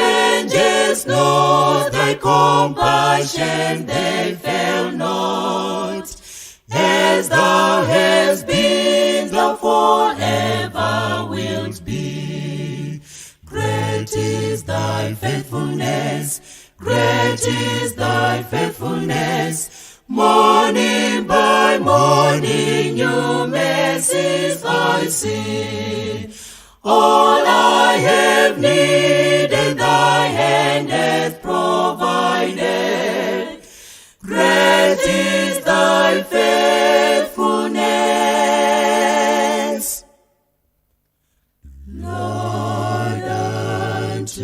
changes not, thy compassion they fail not. As thou hast been, thou forever wilt be. Great is thy faithfulness, great is thy faithfulness. Morning by morning new mercies I see. All I have needed thy hand hath provided. Great is thy faithfulness, Lord, unto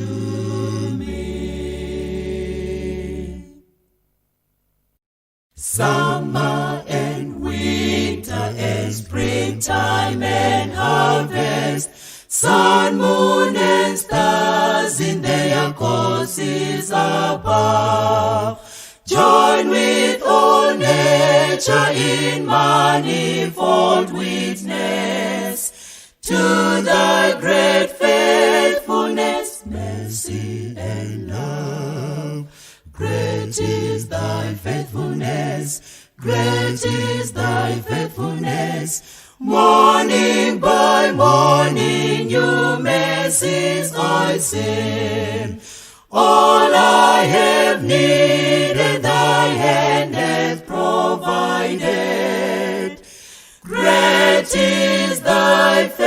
me. Summer and winter and springtime and harvest, sun, moon, and stars in their courses above, join with all nature in manifold witness to thy great faithfulness, mercy, and love. Great is thy faithfulness, great is thy faithfulness. Morning by morning new mercies I see. All I have needed thy hand hath provided. Great is thy faithfulness,